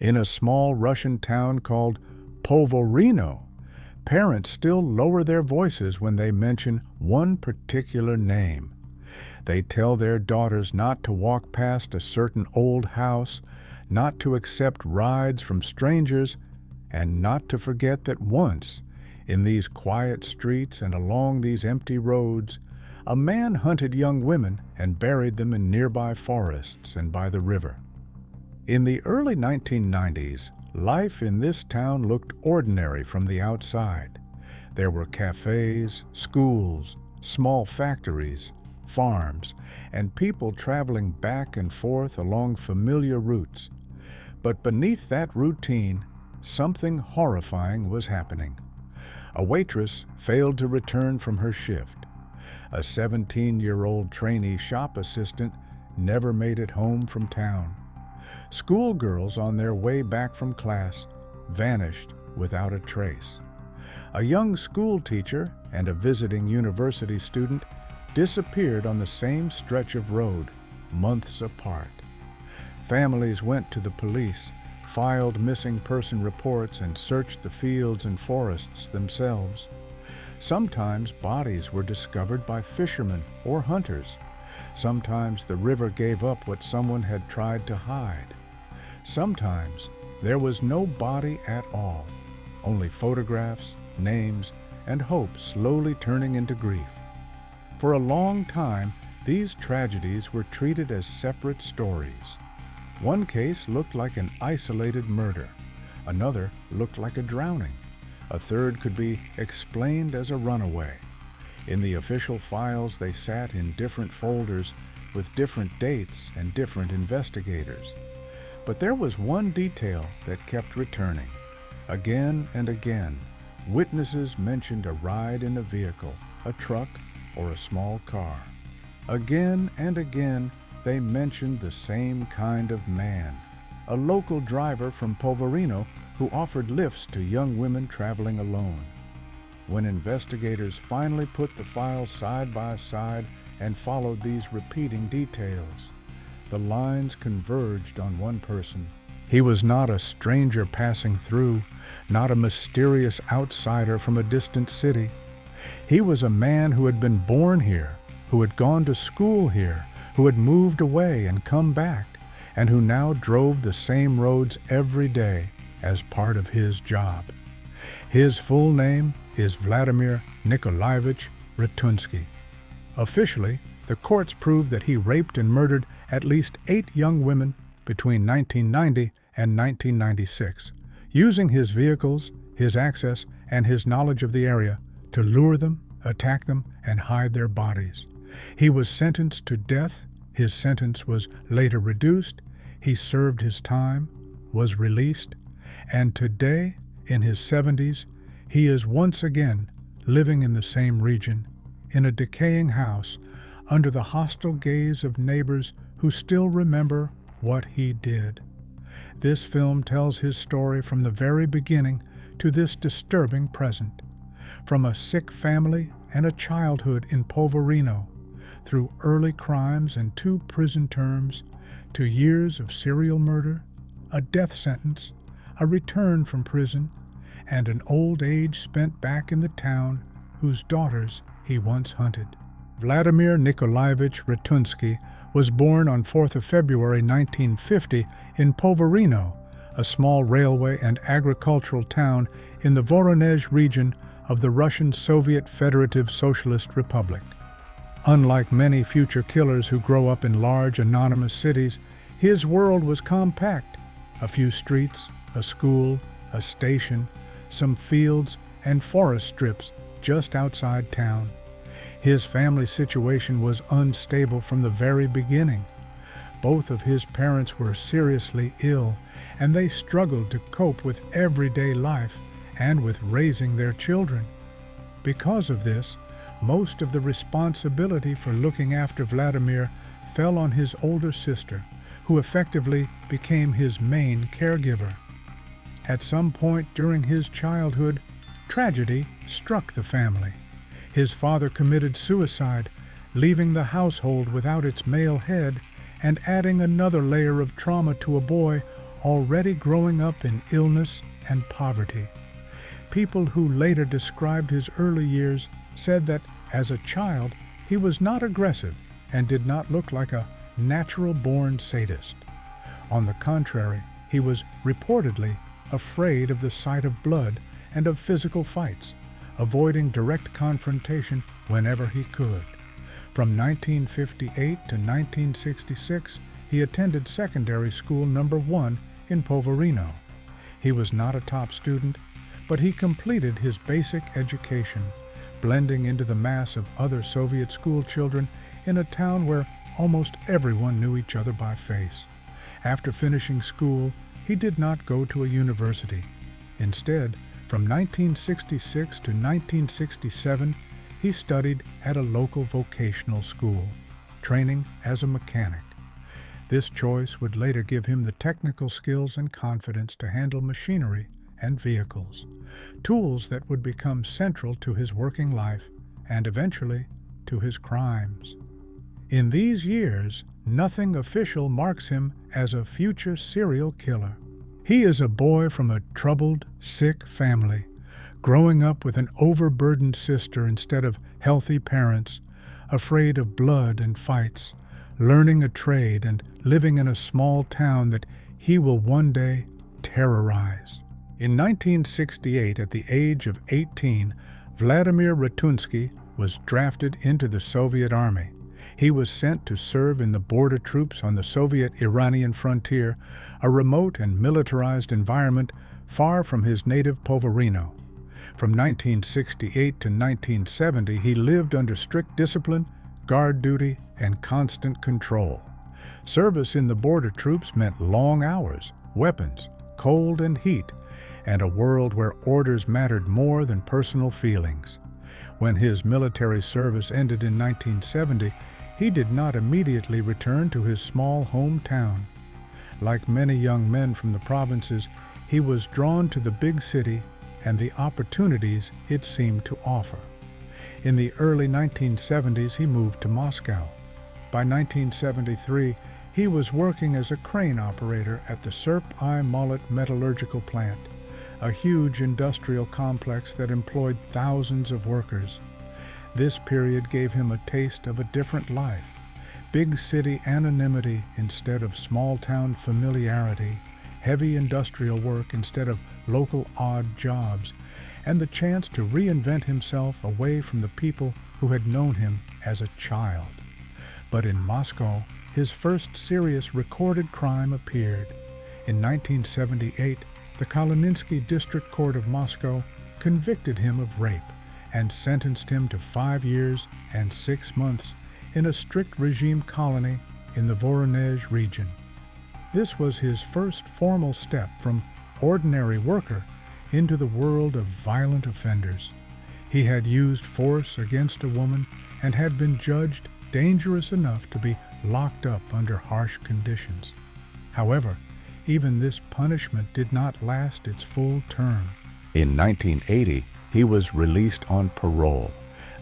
In a small Russian town called Povorino, parents still lower their voices when they mention one particular name. They tell their daughters not to walk past a certain old house, not to accept rides from strangers, and not to forget that once, in these quiet streets and along these empty roads, a man hunted young women and buried them in nearby forests and by the river. In the early 1990s, life in this town looked ordinary from the outside. There were cafes, schools, small factories, farms, and people traveling back and forth along familiar routes. But beneath that routine, something horrifying was happening. A waitress failed to return from her shift. A 17-year-old trainee shop assistant never made it home from town. Schoolgirls on their way back from class vanished without a trace. A young school teacher and a visiting university student disappeared on the same stretch of road, months apart. Families went to the police, filed missing person reports, and searched the fields and forests themselves. Sometimes bodies were discovered by fishermen or hunters. Sometimes the river gave up what someone had tried to hide. Sometimes there was no body at all, only photographs, names, and hope slowly turning into grief. For a long time, these tragedies were treated as separate stories. One case looked like an isolated murder. Another looked like a drowning. A third could be explained as a runaway. In the official files, they sat in different folders with different dates and different investigators. But there was one detail that kept returning. Again and again, witnesses mentioned a ride in a vehicle, a truck, or a small car. Again and again, they mentioned the same kind of man, a local driver from Povarino who offered lifts to young women traveling alone. When investigators finally put the files side by side and followed these repeating details, the lines converged on one person. He was not a stranger passing through, not a mysterious outsider from a distant city. He was a man who had been born here, who had gone to school here, who had moved away and come back, and who now drove the same roads every day as part of his job. His full name is Vladimir Nikolaevich Retunsky. Officially, the courts proved that he raped and murdered at least 8 young women between 1990 and 1996, using his vehicles, his access, and his knowledge of the area to lure them, attack them, and hide their bodies. He was sentenced to death. His sentence was later reduced. He served his time, was released, and today, in his 70s, he is once again living in the same region, in a decaying house, under the hostile gaze of neighbors who still remember what he did. This film tells his story from the very beginning to this disturbing present, from a sick family and a childhood in Povarino, through early crimes and 2 prison terms, to years of serial murder, a death sentence, a return from prison, and an old age spent back in the town whose daughters he once hunted. Vladimir Nikolaevich Retunsky was born on 4th of February 1950 in Povarino, a small railway and agricultural town in the Voronezh region of the Russian Soviet Federative Socialist Republic. Unlike many future killers who grow up in large, anonymous cities, his world was compact. A few streets, a school, a station, some fields, and forest strips just outside town. His family situation was unstable from the very beginning. Both of his parents were seriously ill, and they struggled to cope with everyday life and with raising their children. Because of this, most of the responsibility for looking after Vladimir fell on his older sister, who effectively became his main caregiver. At some point during his childhood, tragedy struck the family. His father committed suicide, leaving the household without its male head and adding another layer of trauma to a boy already growing up in illness and poverty. People who later described his early years said that, as a child, he was not aggressive and did not look like a natural-born sadist. On the contrary, he was reportedly afraid of the sight of blood and of physical fights, avoiding direct confrontation whenever he could. From 1958 to 1966, he attended secondary school number 1 in Povarino. He was not a top student, but he completed his basic education, blending into the mass of other Soviet school children in a town where almost everyone knew each other by face. After finishing school, he did not go to a university. Instead, from 1966 to 1967, he studied at a local vocational school, training as a mechanic. This choice would later give him the technical skills and confidence to handle machinery and vehicles, tools that would become central to his working life and eventually to his crimes. In these years, nothing official marks him as a future serial killer. He is a boy from a troubled, sick family, growing up with an overburdened sister instead of healthy parents, afraid of blood and fights, learning a trade and living in a small town that he will one day terrorize. In 1968, at the age of 18, Vladimir Retunsky was drafted into the Soviet Army. He was sent to serve in the border troops on the Soviet-Iranian frontier, a remote and militarized environment far from his native Povarino. From 1968 to 1970, he lived under strict discipline, guard duty, and constant control. Service in the border troops meant long hours, weapons, cold and heat, and a world where orders mattered more than personal feelings. When his military service ended in 1970, he did not immediately return to his small hometown. Like many young men from the provinces, he was drawn to the big city and the opportunities it seemed to offer. In the early 1970s, he moved to Moscow. By 1973, he was working as a crane operator at the Serp-I-Mollet metallurgical plant, a huge industrial complex that employed thousands of workers. This period gave him a taste of a different life, big city anonymity instead of small-town familiarity, heavy industrial work instead of local odd jobs, and the chance to reinvent himself away from the people who had known him as a child. But in Moscow, his first serious recorded crime appeared. In 1978, the Kalininsky District Court of Moscow convicted him of rape and sentenced him to 5 years and 6 months in a strict regime colony in the Voronezh region. This was his first formal step from ordinary worker into the world of violent offenders. He had used force against a woman and had been judged dangerous enough to be locked up under harsh conditions. However, even this punishment did not last its full term. In 1980, he was released on parole,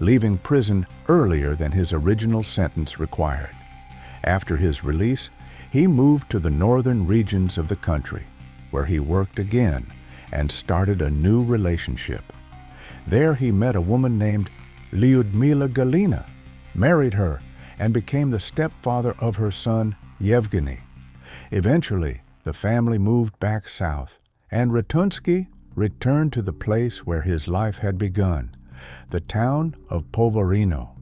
leaving prison earlier than his original sentence required. After his release, he moved to the northern regions of the country, where he worked again and started a new relationship. There he met a woman named Lyudmila Galina, married her, and became the stepfather of her son, Yevgeny. Eventually, the family moved back south, and Retunsky returned to the place where his life had begun, the town of Povarino.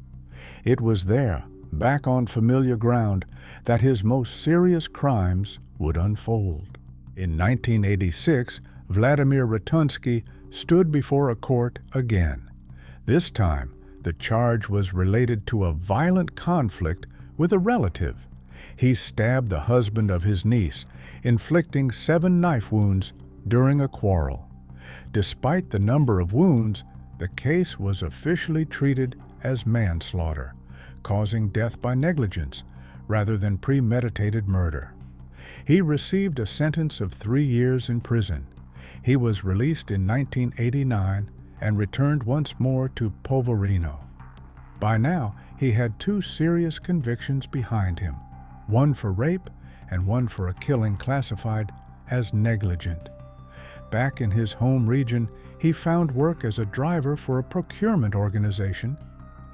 It was there, back on familiar ground, that his most serious crimes would unfold. In 1986, Vladimir Retunsky stood before a court again. This time, the charge was related to a violent conflict with a relative. He stabbed the husband of his niece, inflicting 7 knife wounds during a quarrel. Despite the number of wounds, the case was officially treated as manslaughter, causing death by negligence rather than premeditated murder. He received a sentence of 3 years in prison. He was released in 1989 and returned once more to Povorino. By now, he had 2 serious convictions behind him, one for rape and one for a killing classified as negligent. Back in his home region, he found work as a driver for a procurement organization.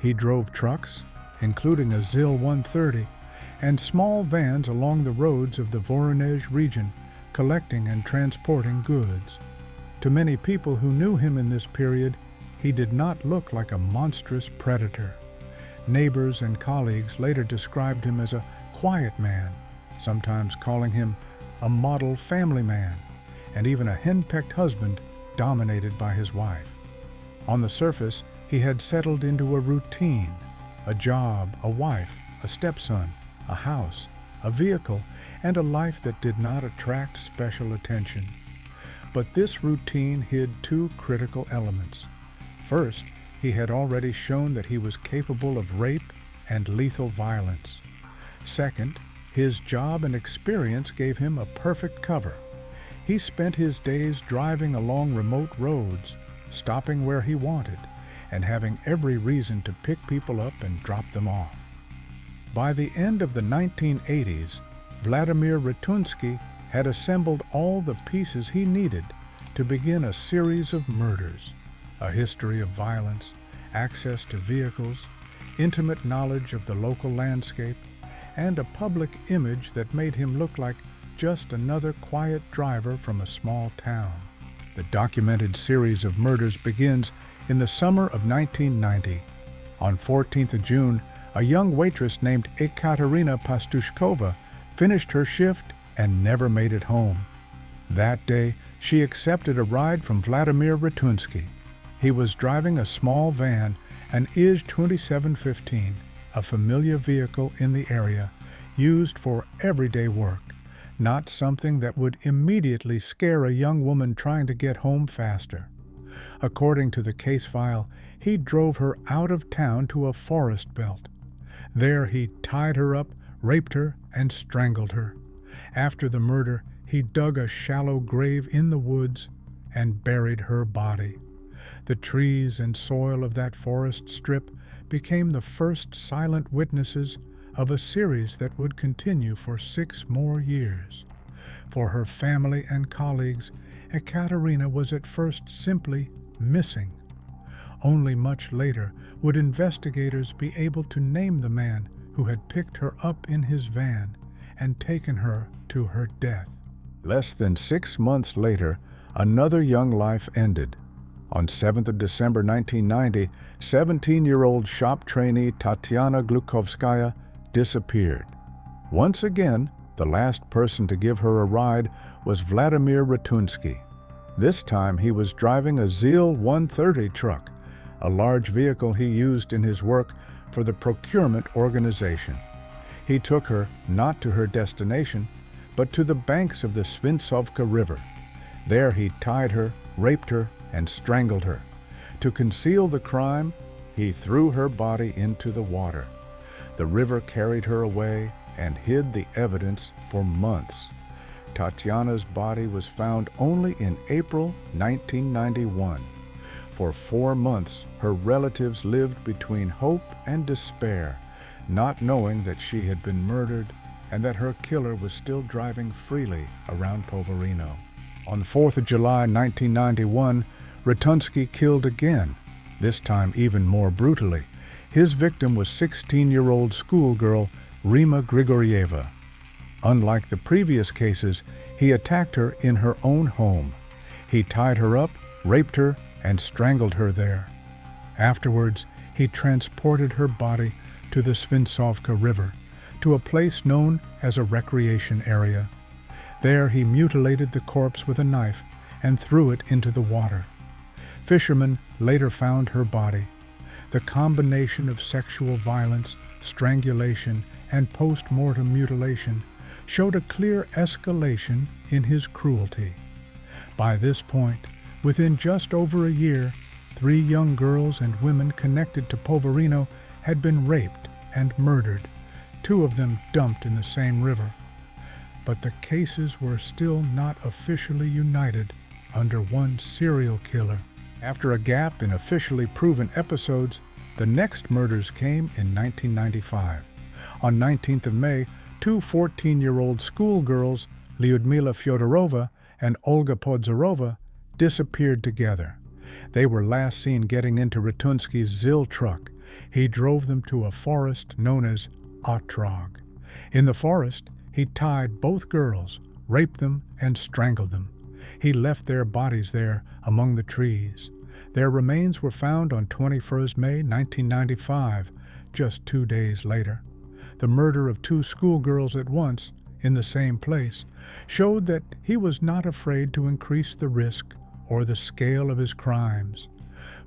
He drove trucks, including a ZIL 130, and small vans along the roads of the Voronezh region, collecting and transporting goods. To many people who knew him in this period, he did not look like a monstrous predator. Neighbors and colleagues later described him as a quiet man, sometimes calling him a model family man, and even a henpecked husband dominated by his wife. On the surface, he had settled into a routine, a job, a wife, a stepson, a house, a vehicle, and a life that did not attract special attention. But this routine hid two critical elements. First, he had already shown that he was capable of rape and lethal violence. Second, his job and experience gave him a perfect cover. He spent his days driving along remote roads, stopping where he wanted, and having every reason to pick people up and drop them off. By the end of the 1980s, Vladimir Retunsky had assembled all the pieces he needed to begin a series of murders, a history of violence, access to vehicles, intimate knowledge of the local landscape, and a public image that made him look like just another quiet driver from a small town. The documented series of murders begins in the summer of 1990. On 14th of June, a young waitress named Ekaterina Pastushkova finished her shift and never made it home. That day, she accepted a ride from Vladimir Retunsky. He was driving a small van, an IJ 2715, a familiar vehicle in the area, used for everyday work, not something that would immediately scare a young woman trying to get home faster. According to the case file, he drove her out of town to a forest belt. There he tied her up, raped her, and strangled her. After the murder, he dug a shallow grave in the woods and buried her body. The trees and soil of that forest strip became the first silent witnesses of a series that would continue for 6 more years. For her family and colleagues, Ekaterina was at first simply missing. Only much later would investigators be able to name the man who had picked her up in his van and taken her to her death. Less than 6 months later, another young life ended. On 7th of December 1990, 17-year-old shop trainee Tatiana Glukovskaya disappeared. Once again, the last person to give her a ride was Vladimir Retunsky. This time he was driving a ZIL 130 truck, a large vehicle he used in his work for the procurement organization. He took her not to her destination, but to the banks of the Svintsovka River. There he tied her, raped her, and strangled her. To conceal the crime, he threw her body into the water. The river carried her away and hid the evidence for months. Tatiana's body was found only in April 1991. For 4 months, her relatives lived between hope and despair, not knowing that she had been murdered and that her killer was still driving freely around Povarino. On 4th of July 1991, Retunsky killed again, this time even more brutally. His victim was 16-year-old schoolgirl Rima Grigorieva. Unlike the previous cases, he attacked her in her own home. He tied her up, raped her, and strangled her there. Afterwards, he transported her body to the Svintsovka River, to a place known as a recreation area. There he mutilated the corpse with a knife and threw it into the water. Fishermen later found her body. The combination of sexual violence, strangulation, and post-mortem mutilation showed a clear escalation in his cruelty. By this point, within just over a year, 3 young girls and women connected to Povarino had been raped and murdered, 2 of them dumped in the same river. But the cases were still not officially united under one serial killer. After a gap in officially proven episodes, the next murders came in 1995. On 19th of May, 2 14-year-old schoolgirls, Lyudmila Fyodorova and Olga Podzarova, disappeared together. They were last seen getting into Retunsky's ZIL truck. He drove them to a forest known as Otrog. In the forest, he tied both girls, raped them, and strangled them. He left their bodies there among the trees. Their remains were found on 21st May 1995, just 2 days later. The murder of 2 schoolgirls at once, in the same place, showed that he was not afraid to increase the risk or the scale of his crimes.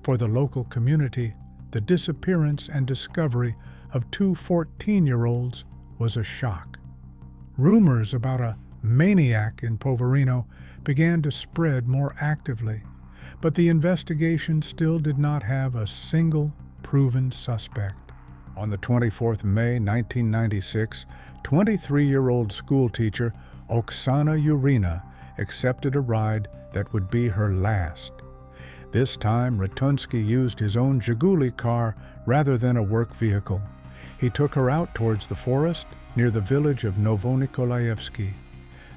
For the local community, the disappearance and discovery of 2 14-year-olds was a shock. Rumors about a maniac in Povarino began to spread more actively, but the investigation still did not have a single proven suspect. On the 24th of May 1996, 23-year-old schoolteacher Oksana Yurina accepted a ride that would be her last. This time, Retunsky used his own Zhiguli car rather than a work vehicle. He took her out towards the forest near the village of Novonikolaevsky.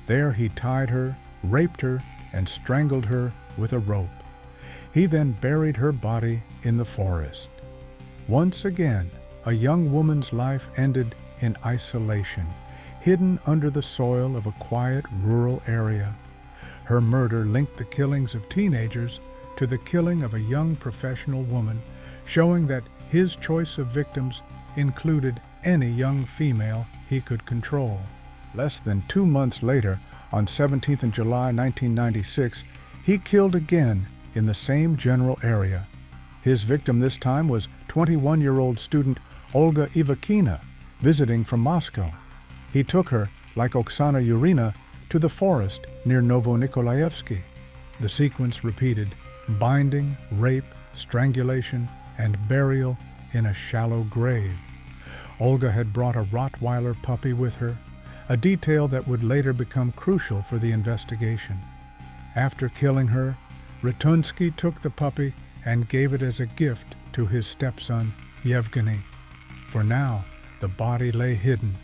There he tied her, raped her, and strangled her with a rope. He then buried her body in the forest. Once again, a young woman's life ended in isolation, hidden under the soil of a quiet rural area. Her murder linked the killings of teenagers to the killing of a young professional woman, showing that his choice of victims included any young female he could control. Less than 2 months later, on 17th of July 1996, he killed again in the same general area. His victim this time was 21-year-old student Olga Ivakina, visiting from Moscow. He took her, like Oksana Yurina, to the forest near Novonikolaevsky. The sequence repeated: binding, rape, strangulation, and burial in a shallow grave. Olga had brought a Rottweiler puppy with her, a detail that would later become crucial for the investigation. After killing her, Retunsky took the puppy and gave it as a gift to his stepson, Yevgeny. For now, the body lay hidden,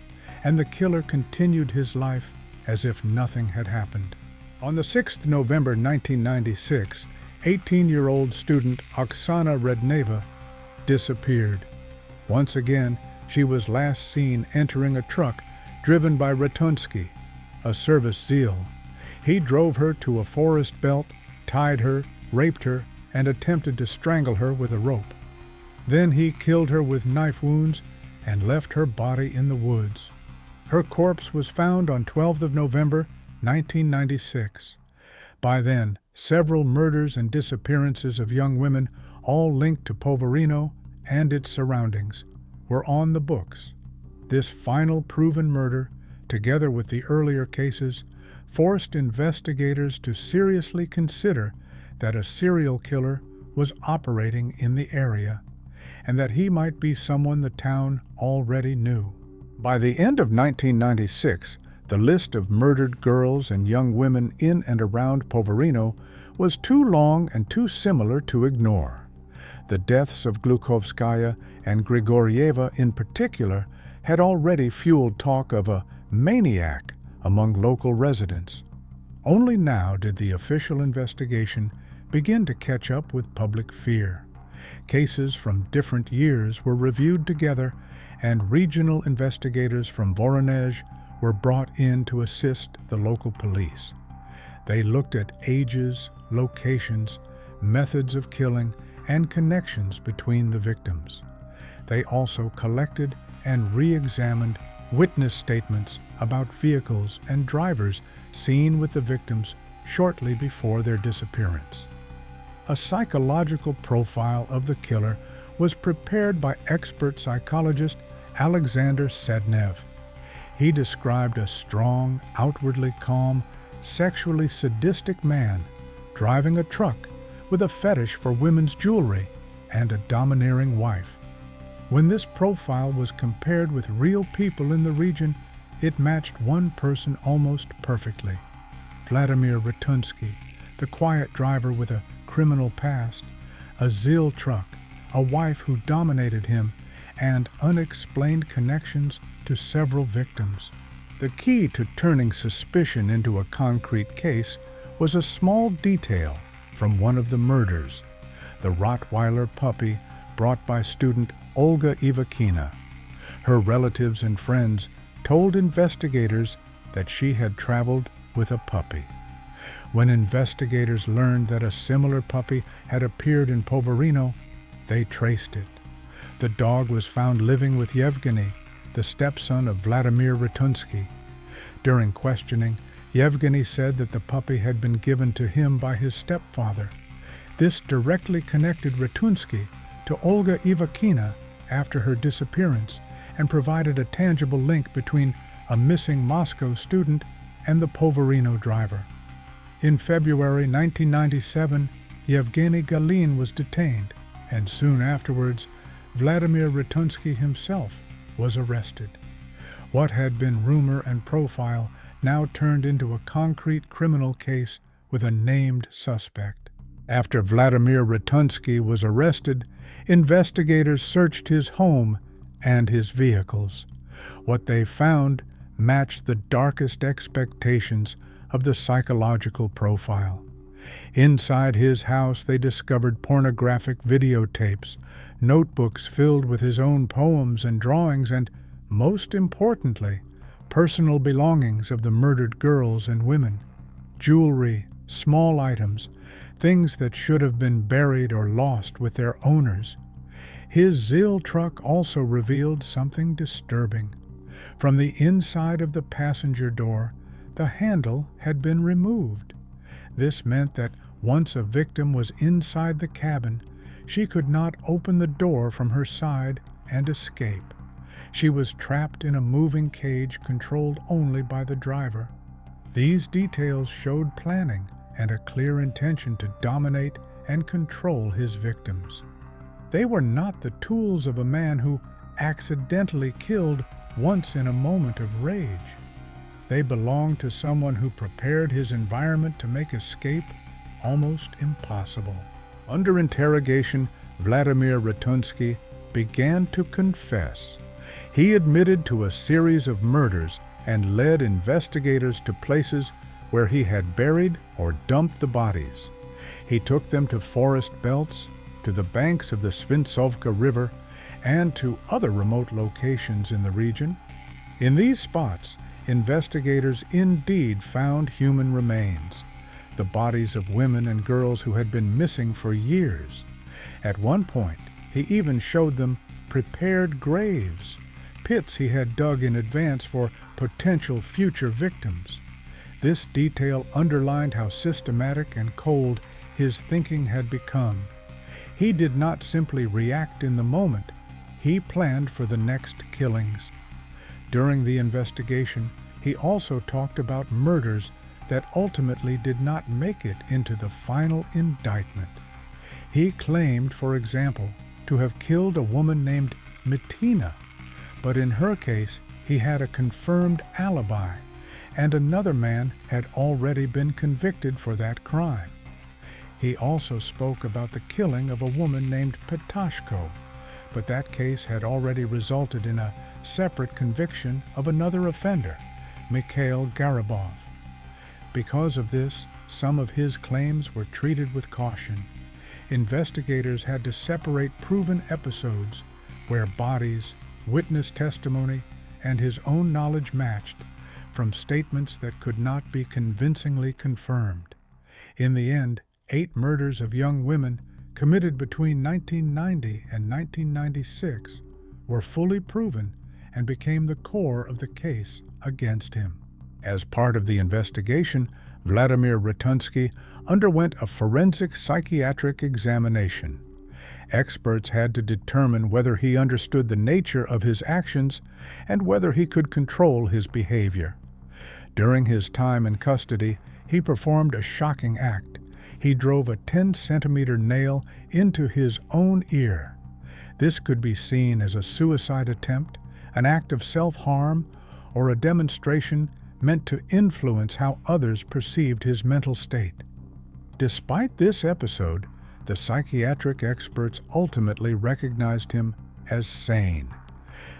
and the killer continued his life as if nothing had happened. On the 6th of November 1996, 18-year-old student Oksana Redneva disappeared. Once again, she was last seen entering a truck driven by Retunsky, a service ZIL. He drove her to a forest belt, tied her, raped her, and attempted to strangle her with a rope. Then he killed her with knife wounds and left her body in the woods. Her corpse was found on 12th of November 1996. By then, several murders and disappearances of young women, all linked to Povarino and its surroundings, were on the books. This final proven murder, together with the earlier cases, forced investigators to seriously consider that a serial killer was operating in the area, and that he might be someone the town already knew. By the end of 1996, the list of murdered girls and young women in and around Povarino was too long and too similar to ignore. The deaths of Glukovskaya and Grigorieva in particular had already fueled talk of a maniac among local residents. Only now did the official investigation begin to catch up with public fear. Cases from different years were reviewed together, and regional investigators from Voronezh were brought in to assist the local police. They looked at ages, locations, methods of killing, and connections between the victims. They also collected and re-examined witness statements about vehicles and drivers seen with the victims shortly before their disappearance. A psychological profile of the killer was prepared by expert psychologist Alexander Sednev. He described a strong, outwardly calm, sexually sadistic man driving a truck with a fetish for women's jewelry and a domineering wife. When this profile was compared with real people in the region, it matched one person almost perfectly: Vladimir Retunsky, the quiet driver with a criminal past, a ZIL truck, a wife who dominated him, and unexplained connections to several victims. The key to turning suspicion into a concrete case was a small detail from one of the murders, the Rottweiler puppy brought by student Olga Ivakina. Her relatives and friends told investigators that she had traveled with a puppy. When investigators learned that a similar puppy had appeared in Povarino, they traced it. The dog was found living with Yevgeny, the stepson of Vladimir Retunsky. During questioning, Yevgeny said that the puppy had been given to him by his stepfather. This directly connected Retunsky to Olga Ivakina after her disappearance and provided a tangible link between a missing Moscow student and the Povorino driver. In February 1997, Yevgeny Galin was detained, and soon afterwards, Vladimir Retunsky himself was arrested. What had been rumor and profile now turned into a concrete criminal case with a named suspect. After Vladimir Retunsky was arrested, investigators searched his home and his vehicles. What they found matched the darkest expectations of the psychological profile. Inside his house, they discovered pornographic videotapes, notebooks filled with his own poems and drawings, and, most importantly, personal belongings of the murdered girls and women, jewelry, small items, things that should have been buried or lost with their owners. His ZIL truck also revealed something disturbing. From the inside of the passenger door, the handle had been removed. This meant that once a victim was inside the cabin, she could not open the door from her side and escape. She was trapped in a moving cage controlled only by the driver. These details showed planning and a clear intention to dominate and control his victims. They were not the tools of a man who accidentally killed once in a moment of rage. They belonged to someone who prepared his environment to make escape almost impossible. Under interrogation, Vladimir Retunsky began to confess. He admitted to a series of murders and led investigators to places where he had buried or dumped the bodies. He took them to forest belts, to the banks of the Svintsovka River, and to other remote locations in the region. In these spots, investigators indeed found human remains, the bodies of women and girls who had been missing for years. At one point, he even showed them prepared graves, pits he had dug in advance for potential future victims. This detail underlined how systematic and cold his thinking had become. He did not simply react in the moment, he planned for the next killings. During the investigation, he also talked about murders that ultimately did not make it into the final indictment. He claimed, for example, to have killed a woman named Mitina, but in her case he had a confirmed alibi, and another man had already been convicted for that crime. He also spoke about the killing of a woman named Petashko, but that case had already resulted in a separate conviction of another offender, Mikhail Garibov. Because of this, some of his claims were treated with caution. Investigators had to separate proven episodes where bodies, witness testimony, and his own knowledge matched from statements that could not be convincingly confirmed. In the end, 8 murders of young women committed between 1990 and 1996 were fully proven and became the core of the case against him. As part of the investigation, Vladimir Retunsky underwent a forensic psychiatric examination. Experts had to determine whether he understood the nature of his actions and whether he could control his behavior. During his time in custody, he performed a shocking act. He drove a 10-centimeter nail into his own ear. This could be seen as a suicide attempt, an act of self-harm, or a demonstration meant to influence how others perceived his mental state. Despite this episode, the psychiatric experts ultimately recognized him as sane.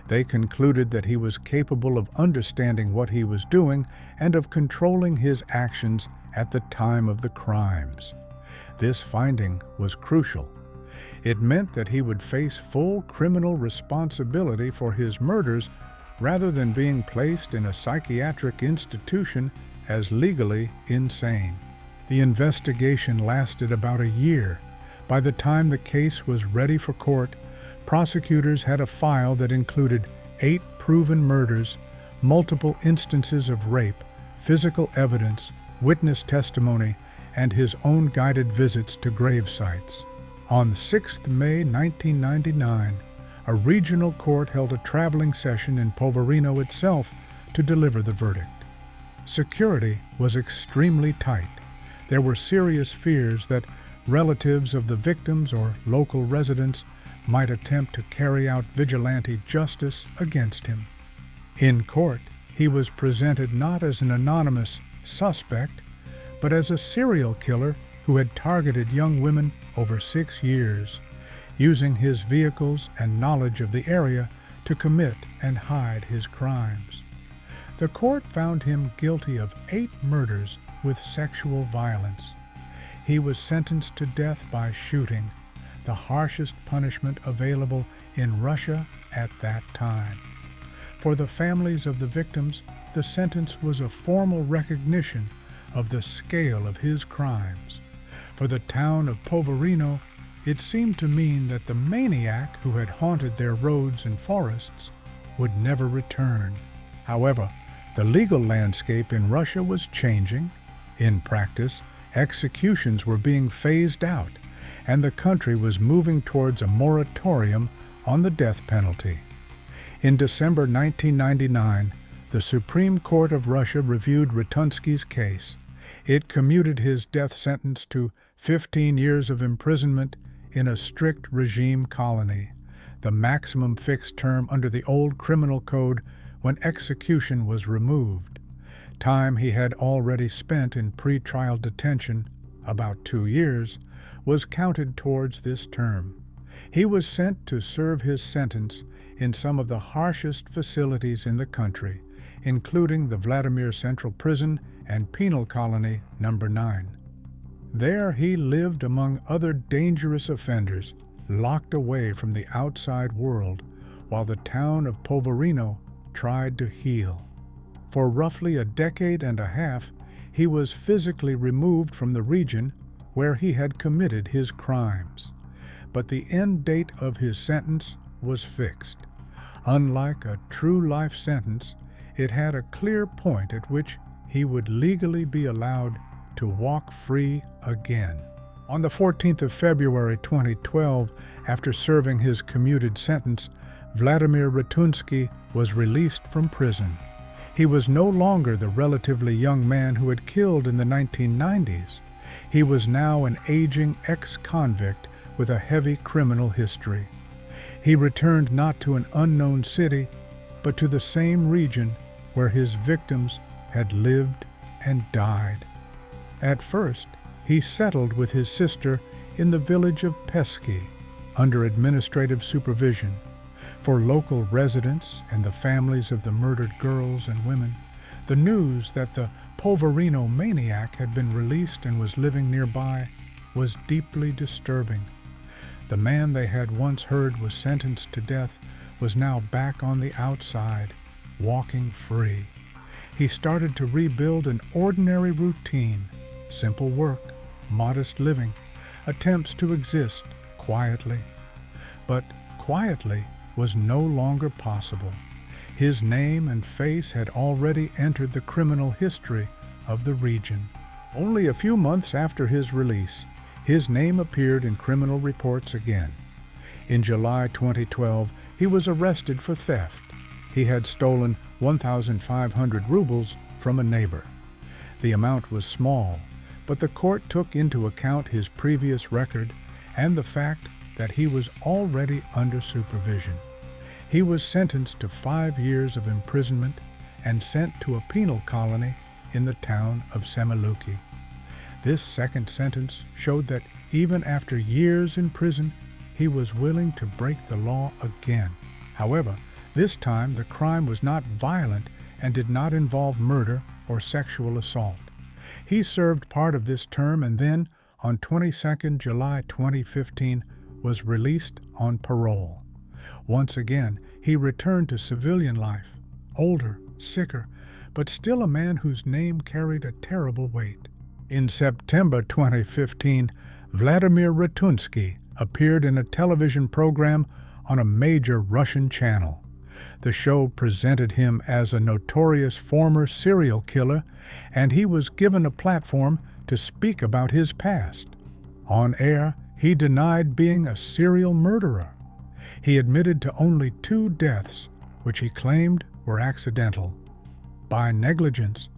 They concluded that he was capable of understanding what he was doing and of controlling his actions at the time of the crimes. This finding was crucial. It meant that he would face full criminal responsibility for his murders rather than being placed in a psychiatric institution as legally insane. The investigation lasted about a year. By the time the case was ready for court, prosecutors had a file that included 8 proven murders, multiple instances of rape, physical evidence, witness testimony, and his own guided visits to grave sites. On 6 May 1999, a regional court held a traveling session in Povarino itself to deliver the verdict. Security was extremely tight. There were serious fears that relatives of the victims or local residents might attempt to carry out vigilante justice against him. In court, he was presented not as an anonymous suspect, but as a serial killer who had targeted young women over 6 years, using his vehicles and knowledge of the area to commit and hide his crimes. The court found him guilty of 8 murders with sexual violence. He was sentenced to death by shooting, the harshest punishment available in Russia at that time. For the families of the victims, the sentence was a formal recognition of the scale of his crimes. For the town of Povorino, it seemed to mean that the maniac who had haunted their roads and forests would never return. However, the legal landscape in Russia was changing. In practice, executions were being phased out, and the country was moving towards a moratorium on the death penalty. In December 1999, the Supreme Court of Russia reviewed Retunsky's case. It commuted his death sentence to 15 years of imprisonment in a strict regime colony, the maximum fixed term under the old criminal code when execution was removed. Time he had already spent in pretrial detention, about 2 years, was counted towards this term. He was sent to serve his sentence in some of the harshest facilities in the country, including the Vladimir Central Prison and Penal Colony No. 9. There he lived among other dangerous offenders, locked away from the outside world, while the town of Povarino tried to heal. For roughly a decade and a half, he was physically removed from the region where he had committed his crimes. But the end date of his sentence was fixed. Unlike a true life sentence, it had a clear point at which he would legally be allowed to walk free again. On the 14th of February 2012, after serving his commuted sentence, Vladimir Retunsky was released from prison. He was no longer the relatively young man who had killed in the 1990s. He was now an aging ex-convict with a heavy criminal history. He returned not to an unknown city, but to the same region where his victims had lived and died. At first, he settled with his sister in the village of Pesky, under administrative supervision. For local residents and the families of the murdered girls and women, the news that the Povorino Maniac had been released and was living nearby was deeply disturbing. The man they had once heard was sentenced to death was now back on the outside, walking free. He started to rebuild an ordinary routine, simple work, modest living, attempts to exist quietly. But quietly was no longer possible. His name and face had already entered the criminal history of the region. Only a few months after his release, his name appeared in criminal reports again. In July 2012, he was arrested for theft. He had stolen 1,500 rubles from a neighbor. The amount was small, but the court took into account his previous record and the fact that he was already under supervision. He was sentenced to 5 years of imprisonment and sent to a penal colony in the town of Semeluki. This second sentence showed that even after years in prison, he was willing to break the law again. However, This time, the crime was not violent and did not involve murder or sexual assault. He served part of this term and then, on 22 July 2015, was released on parole. Once again, he returned to civilian life, older, sicker, but still a man whose name carried a terrible weight. In September 2015, Vladimir Retunsky appeared in a television program on a major Russian channel. The show presented him as a notorious former serial killer, and he was given a platform to speak about his past. On air, he denied being a serial murderer. He admitted to only 2 deaths, which he claimed were accidental, by negligence,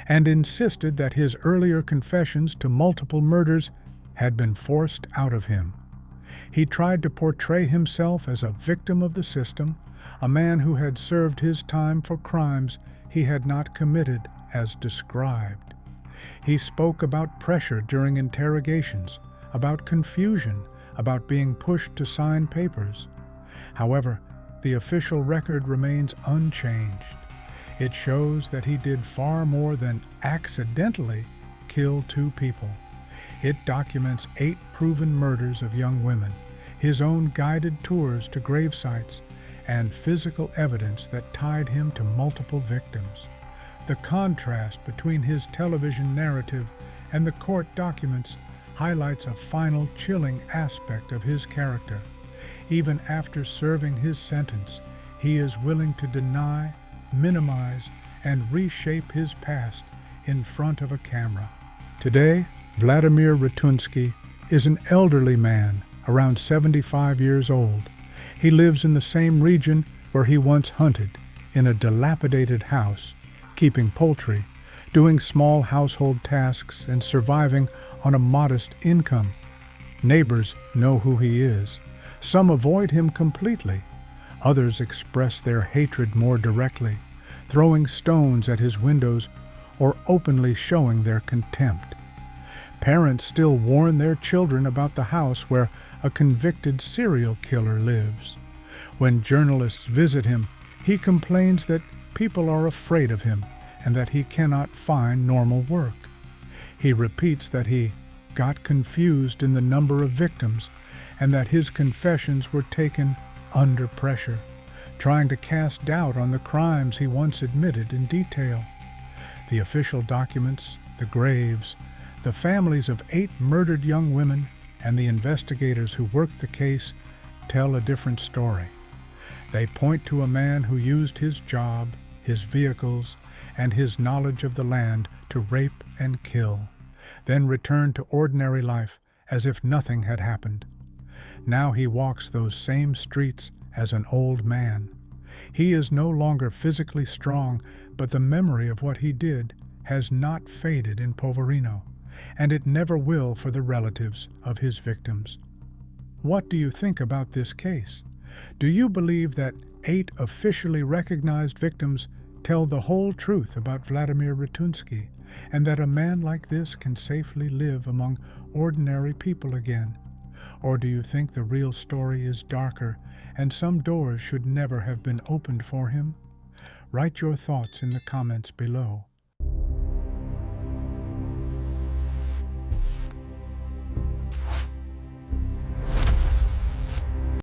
and insisted that his earlier confessions to multiple murders had been forced out of him. He tried to portray himself as a victim of the system, a man who had served his time for crimes he had not committed as described. He spoke about pressure during interrogations, about confusion, about being pushed to sign papers. However, the official record remains unchanged. It shows that he did far more than accidentally kill 2 people. It documents 8 proven murders of young women, his own guided tours to grave sites, and physical evidence that tied him to multiple victims. The contrast between his television narrative and the court documents highlights a final chilling aspect of his character. Even after serving his sentence, he is willing to deny, minimize, and reshape his past in front of a camera. Today, Vladimir Retunsky is an elderly man, around 75 years old. He lives in the same region where he once hunted, in a dilapidated house, keeping poultry, doing small household tasks, and surviving on a modest income. Neighbors know who he is. Some avoid him completely. Others express their hatred more directly, throwing stones at his windows or openly showing their contempt. Parents still warn their children about the house where a convicted serial killer lives. When journalists visit him, he complains that people are afraid of him and that he cannot find normal work. He repeats that he got confused in the number of victims and that his confessions were taken under pressure, trying to cast doubt on the crimes he once admitted in detail. The official documents, the graves, the families of 8 murdered young women, and the investigators who worked the case tell a different story. They point to a man who used his job, his vehicles, and his knowledge of the land to rape and kill, then returned to ordinary life as if nothing had happened. Now he walks those same streets as an old man. He is no longer physically strong, but the memory of what he did has not faded in Povarino, and it never will for the relatives of his victims. What do you think about this case? Do you believe that 8 officially recognized victims tell the whole truth about Vladimir Retunsky, and that a man like this can safely live among ordinary people again? Or do you think the real story is darker, and some doors should never have been opened for him? Write your thoughts in the comments below.